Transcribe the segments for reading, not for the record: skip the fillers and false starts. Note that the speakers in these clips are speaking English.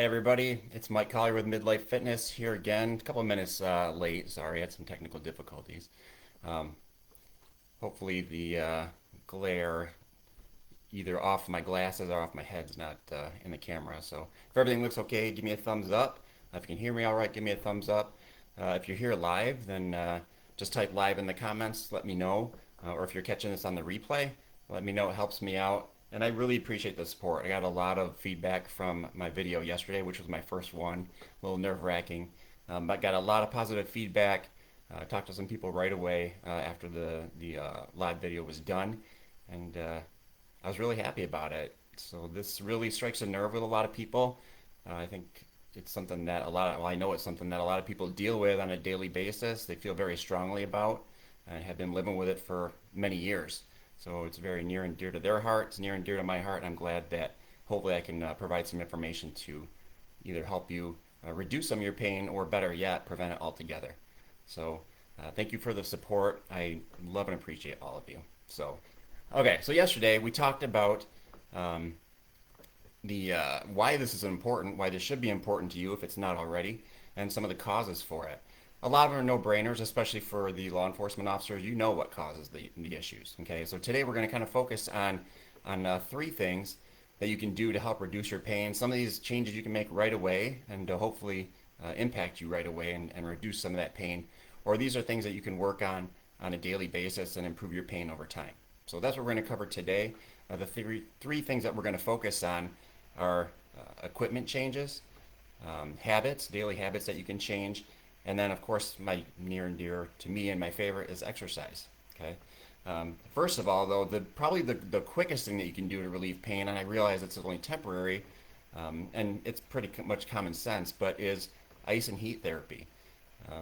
Hey everybody, it's Mike Collier with Midlife Fitness here again. A couple of minutes late, sorry, I had some technical difficulties. Um, Hopefully the glare either off my glasses or off my head is not in the camera. So if everything looks okay, give me a thumbs up. If you can hear me all right, give me a thumbs up. If you're here live, then just type live in the comments, let me know. Or if you're catching this on the replay, let me know. It helps me out. And I really appreciate the support. I got a lot of feedback from my video yesterday, which was my first one, a little nerve-wracking. But got a lot of positive feedback. Talked to some people right away after the live video was done, and I was really happy about it. So this really strikes a nerve with a lot of people. I think it's something that well, I know it's something that a lot of people deal with on a daily basis. They feel very strongly about and have been living with it for many years. So it's very near and dear to their heart. It's near and dear to my heart. And I'm glad that hopefully I can provide some information to either help you reduce some of your pain or better yet, prevent it altogether. So thank you for the support. I love and appreciate all of you. So, okay, so yesterday we talked about um, the why this is important, why this should be important to you if it's not already, and some of the causes for it. A lot of them are no-brainers, especially for the law enforcement officers. You know what causes the issues. Okay, so today we're going to kind of focus on three things that you can do to help reduce your pain. Some of these changes you can make right away and to hopefully impact you right away and reduce some of that pain. Or these are things that you can work on a daily basis and improve your pain over time. So that's what we're going to cover today. The three things that we're going to focus on are equipment changes, habits, daily habits that you can change, and then of course my near and dear to me and my favorite is exercise. Okay. First of all, though, probably the quickest thing that you can do to relieve pain, and I realize it's only temporary, and it's pretty much common sense, but is ice and heat therapy.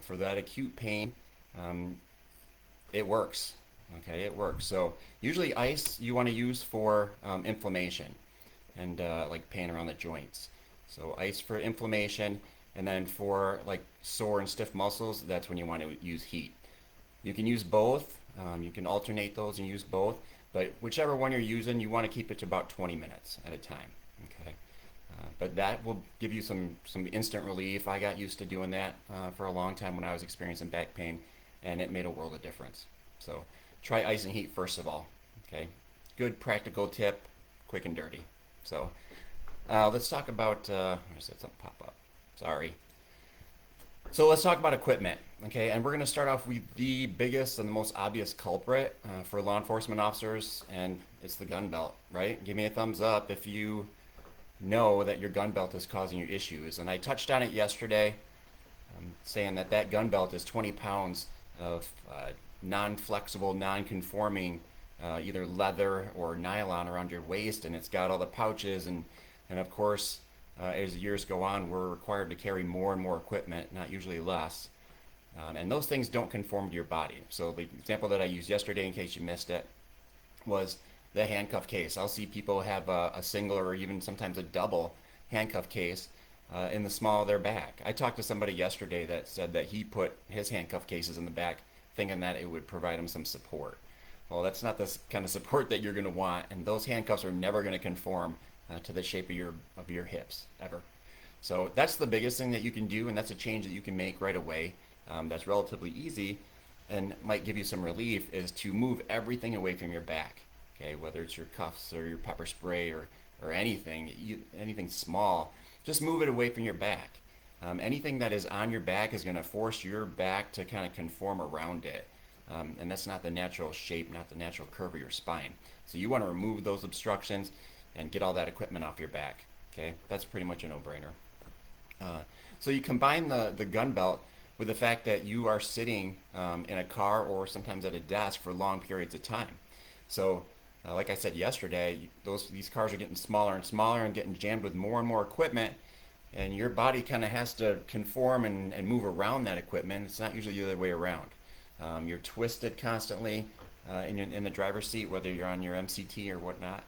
For that acute pain, um, it works. Okay, it works. So usually ice you want to use for inflammation and like pain around the joints. So ice for inflammation, and then for like sore and stiff muscles, that's when you want to use heat. You can use both. You can alternate those and use both, but whichever one you're using, you want to keep it to about 20 minutes at a time. Okay. But that will give you some instant relief. I got used to doing that for a long time when I was experiencing back pain, and it made a world of difference. So try ice and heat first of all. Okay, good practical tip, quick and dirty. So let's talk about. I said something pop up. Sorry. So let's talk about equipment. Okay, and we're going to start off with the biggest and the most obvious culprit for law enforcement officers, and it's the gun belt. Right? Give me a thumbs up if you know that your gun belt is causing you issues. And I touched on it yesterday, saying that that gun belt is 20 pounds of non-flexible, non-conforming, either leather or nylon around your waist, and it's got all the pouches, and of course, as years go on, we're required to carry more and more equipment, not usually less. And those things don't conform to your body. So the example that I used yesterday, in case you missed it, was the handcuff case. I'll see people have a single or even sometimes a double handcuff case in the small of their back. I talked to somebody yesterday that said that he put his handcuff cases in the back thinking that it would provide him some support. Well, that's not the kind of support that you're going to want, and those handcuffs are never going to conform to the shape of your hips ever. So that's the biggest thing that you can do, and that's a change that you can make right away. That's relatively easy and might give you some relief is to move everything away from your back. Okay, whether it's your cuffs or your pepper spray or anything, anything small, just move it away from your back. Anything that is on your back is going to force your back to kind of conform around it. And that's not the natural shape, not the natural curve of your spine. So you want to remove those obstructions and get all that equipment off your back. Okay, that's pretty much a no-brainer. So you combine the gun belt with the fact that you are sitting in a car or sometimes at a desk for long periods of time. So like I said yesterday, these cars are getting smaller and smaller and getting jammed with more and more equipment, and your body kind of has to conform and move around that equipment. It's not usually the other way around. You're twisted constantly in the driver's seat, whether you're on your MCT or whatnot,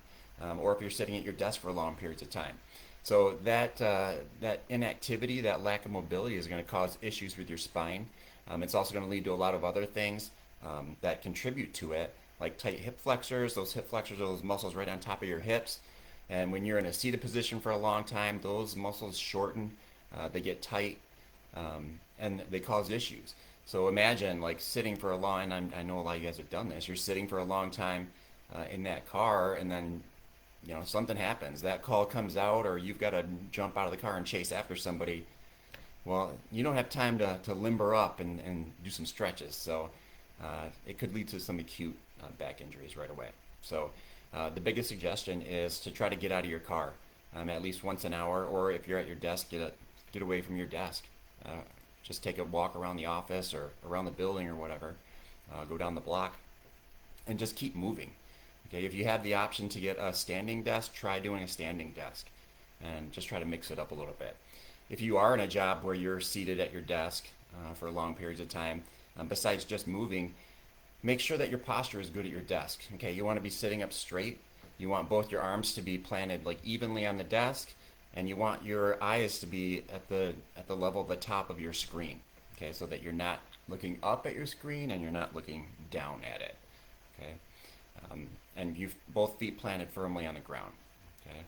or if you're sitting at your desk for long periods of time. So that inactivity, that lack of mobility, is going to cause issues with your spine. It's also going to lead to a lot of other things that contribute to it, like tight hip flexors. Those hip flexors are those muscles right on top of your hips. And when you're in a seated position for a long time, those muscles shorten, they get tight, and they cause issues. So imagine like sitting for a long, and I know a lot of you guys have done this. You're sitting for a long time in that car, and then something happens. That call comes out, or you've got to jump out of the car and chase after somebody. Well, you don't have time to limber up and do some stretches. So it could lead to some acute back injuries right away. So the biggest suggestion is to try to get out of your car at least once an hour, or if you're at your desk, get away from your desk. Just take a walk around the office or around the building or whatever. Go down the block and just keep moving. Okay, if you have the option to get a standing desk, try doing a standing desk and just try to mix it up a little bit. If you are in a job where you're seated at your desk for long periods of time, besides just moving, make sure that your posture is good at your desk. Okay, you want to be sitting up straight. You want both your arms to be planted like evenly on the desk, and you want your eyes to be at the level of the top of your screen. Okay, so that you're not looking up at your screen and you're not looking down at it. Okay, and you've both feet planted firmly on the ground. Okay.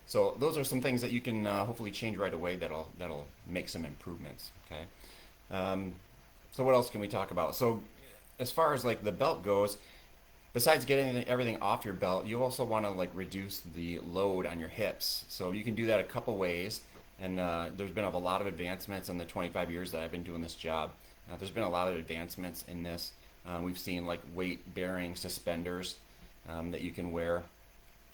So those are some things that you can hopefully change right away that'll make some improvements. Okay. So what else can we talk about? So as far as like the belt goes, besides getting everything off your belt, you also want to like reduce the load on your hips. So you can do that a couple ways. And there's been a lot of advancements in the 25 years that I've been doing this job. There's been a lot of advancements in this. We've seen like weight bearing suspenders that you can wear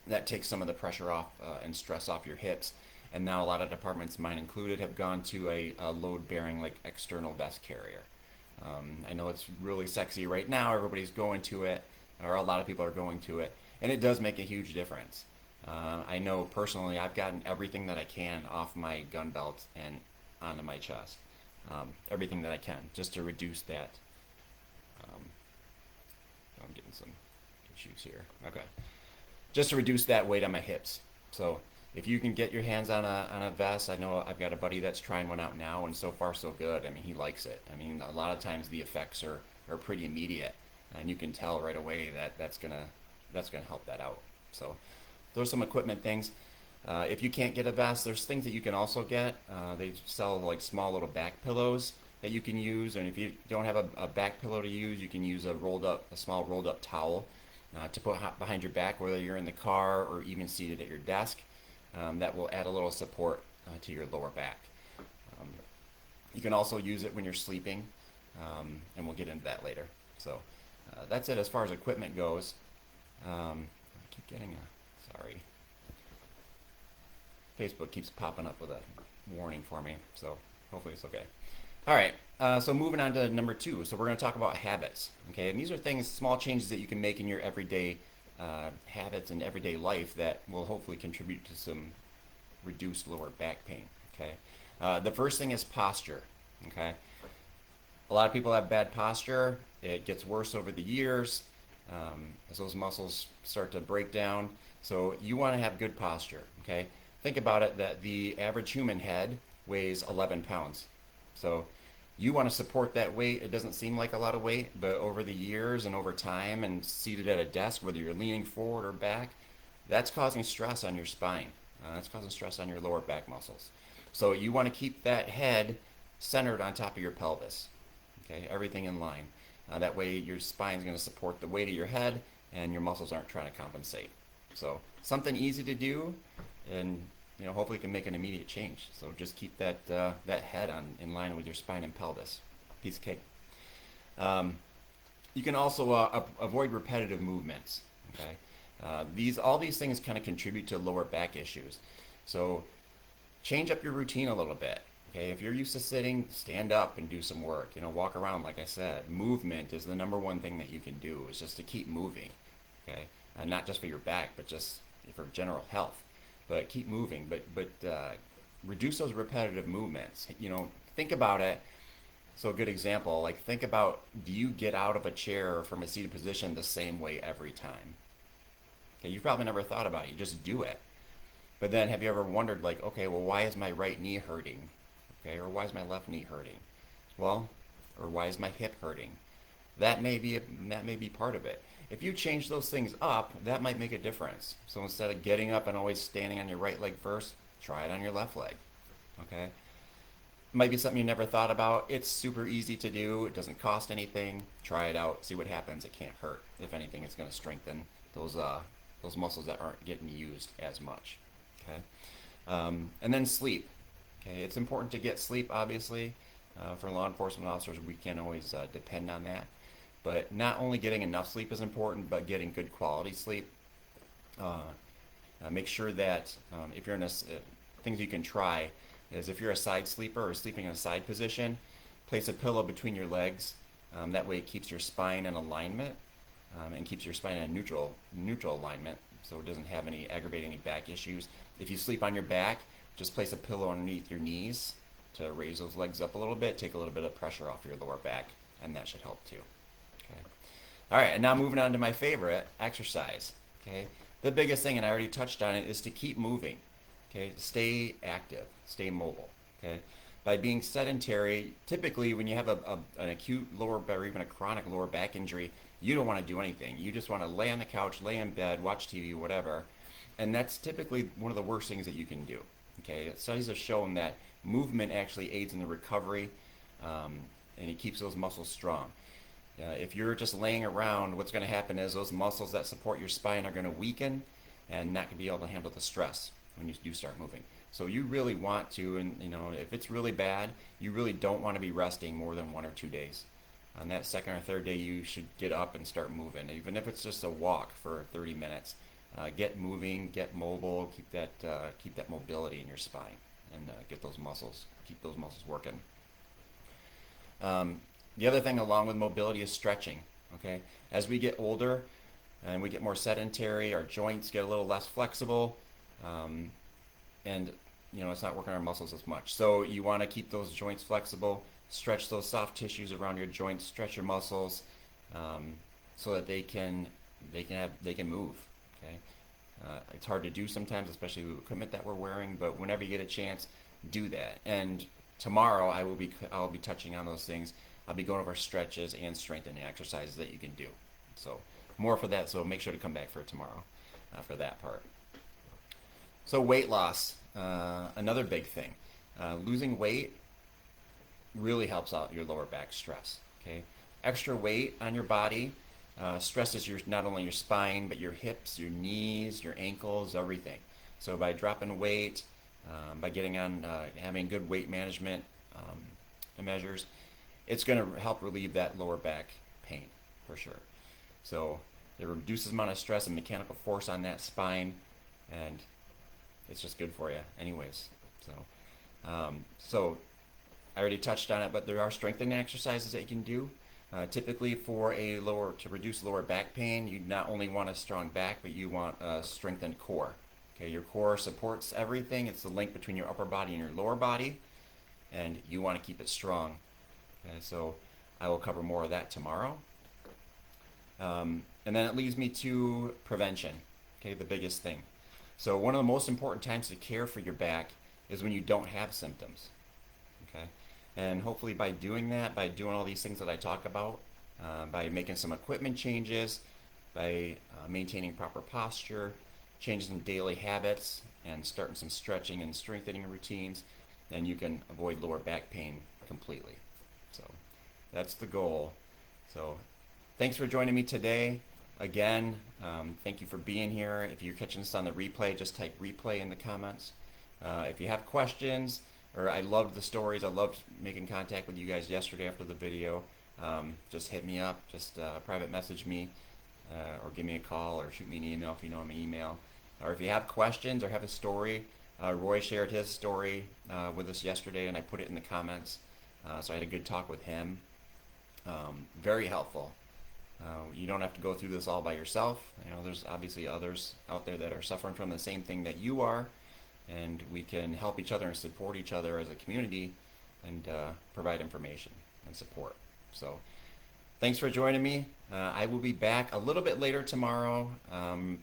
that takes some of the pressure off and stress off your hips. And now a lot of departments, mine included, have gone to a load-bearing like external vest carrier. I know it's really sexy right now. Everybody's going to it, or a lot of people are going to it, and it does make a huge difference. I know personally, I've gotten everything that I can off my gun belt and onto my chest. Everything that I can, just to reduce that. I'm getting some issues here. Okay. Just to reduce that weight on my hips. So if you can get your hands on a vest, I know I've got a buddy that's trying one out now, and so far so good. I mean, he likes it. I mean, a lot of times the effects are pretty immediate, and you can tell right away that that's gonna help that out. So those are some equipment things. If you can't get a vest, there's things that you can also get. They sell like small little back pillows that you can use, and if you don't have a back pillow to use, you can use a small rolled up towel to put behind your back, whether you're in the car or even seated at your desk. That will add a little support to your lower back. You can also use it when you're sleeping, and we'll get into that later. So that's it as far as equipment goes. I keep getting sorry. Facebook keeps popping up with a warning for me, so hopefully it's okay. All right, so moving on to number 2. So we're going to talk about habits, okay? And these are things, small changes that you can make in your everyday habits and everyday life that will hopefully contribute to some reduced lower back pain, okay? The first thing is posture, okay? A lot of people have bad posture. It gets worse over the years as those muscles start to break down. So you want to have good posture, okay? Think about it that the average human head weighs 11 pounds. So you want to support that weight. It doesn't seem like a lot of weight, but over the years and over time and seated at a desk, whether you're leaning forward or back, that's causing stress on your spine. That's causing stress on your lower back muscles. So you want to keep that head centered on top of your pelvis. Okay, everything in line. That way your spine is going to support the weight of your head and your muscles aren't trying to compensate. So something easy to do, and hopefully can make an immediate change. So just keep that head in line with your spine and pelvis. Piece of cake. You can also avoid repetitive movements. Okay, all these things kind of contribute to lower back issues. So change up your routine a little bit. Okay, if you're used to sitting, stand up and do some work. Walk around. Like I said, movement is the number one thing that you can do. Is just to keep moving. Okay, not just for your back, but just for general health. But keep moving, but reduce those repetitive movements. Think about it. So a good example, like think about, do you get out of a chair from a seated position the same way every time? Okay, you've probably never thought about it. You just do it. But then have you ever wondered like, okay, well, why is my right knee hurting? Okay, or why is my left knee hurting? Well, or why is my hip hurting? That may be part of it. if you change those things up, that might make a difference. So instead of getting up and always standing on your right leg first, try it on your left leg. Okay? Might be something you never thought about. It's super easy to do. It doesn't cost anything. Try it out. See what happens. It can't hurt. If anything, it's going to strengthen those muscles that aren't getting used as much. Okay, and then sleep. Okay, it's important to get sleep. Obviously, for law enforcement officers, we can't always depend on that. But not only getting enough sleep is important, but getting good quality sleep. Make sure that if you're in things you can try is if you're a side sleeper or sleeping in a side position, place a pillow between your legs. That way it keeps your spine in alignment and keeps your spine in a neutral alignment, so it doesn't have aggravate any back issues. If you sleep on your back, just place a pillow underneath your knees to raise those legs up a little bit, take a little bit of pressure off your lower back, and that should help too. Okay. All right, and now moving on to my favorite, exercise. Okay, the biggest thing, and I already touched on it, is to keep moving. Okay, stay active, stay mobile. Okay, by being sedentary, typically when you have an acute lower or even a chronic lower back injury, you don't want to do anything. You just want to lay on the couch, lay in bed, watch TV, whatever. And that's typically one of the worst things that you can do. Okay, studies have shown that movement actually aids in the recovery, and it keeps those muscles strong. If you're just laying around, what's going to happen is those muscles that support your spine are going to weaken and not going to be able to handle the stress when you do start moving. So you really want to, and if it's really bad, you really don't want to be resting more than 1 or 2 days. On that second or third day, you should get up and start moving, even if it's just a walk for 30 minutes. Get moving, get mobile, keep that mobility in your spine, and keep those muscles working. The other thing along with mobility is stretching. Okay, as we get older and we get more sedentary, our joints get a little less flexible, and it's not working on our muscles as much. So you want to keep those joints flexible, stretch those soft tissues around your joints, stretch your muscles, so that they can move. Okay, it's hard to do sometimes, especially with the equipment that we're wearing. But whenever you get a chance, do that. And tomorrow I'll be touching on those things. I'll be going over stretches and strengthening exercises that you can do. So more for that. So make sure to come back for tomorrow for that part. So weight loss, another big thing. Losing weight really helps out your lower back stress. Okay, extra weight on your body stresses not only your spine but your hips, your knees, your ankles, everything. So by dropping weight, by getting on having good weight management measures, it's going to help relieve that lower back pain for sure. So it reduces the amount of stress and mechanical force on that spine, and it's just good for you anyways. So I already touched on it, but there are strengthening exercises that you can do. Typically to reduce lower back pain, you not only want a strong back, but you want a strengthened core. Okay, your core supports everything. It's the link between your upper body and your lower body, and you want to keep it strong. Okay, so I will cover more of that tomorrow. And then it leads me to prevention. Okay, the biggest thing. So one of the most important times to care for your back is when you don't have symptoms. Okay, and hopefully by doing all these things that I talk about, by making some equipment changes, by maintaining proper posture, changing some daily habits, and starting some stretching and strengthening routines, then you can avoid lower back pain completely. So that's the goal. So thanks for joining me today. Again, thank you for being here. If you're catching this on the replay, just type replay in the comments. If you have questions, or I loved the stories, I loved making contact with you guys yesterday after the video, just hit me up, just private message me, or give me a call, or shoot me an email if you know my email. Or if you have questions or have a story, Roy shared his story with us yesterday, and I put it in the comments. So I had a good talk with him. Very helpful. You don't have to go through this all by yourself. There's obviously others out there that are suffering from the same thing that you are, and we can help each other and support each other as a community, and provide information and support. So thanks for joining me. I will be back a little bit later tomorrow,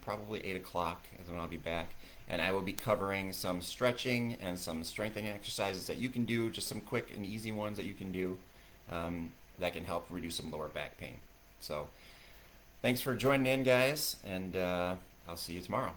probably 8 o'clock is when I'll be back. And I will be covering some stretching and some strengthening exercises that you can do, just some quick and easy ones that you can do that can help reduce some lower back pain. So Thanks for joining in, guys, and I'll see you tomorrow.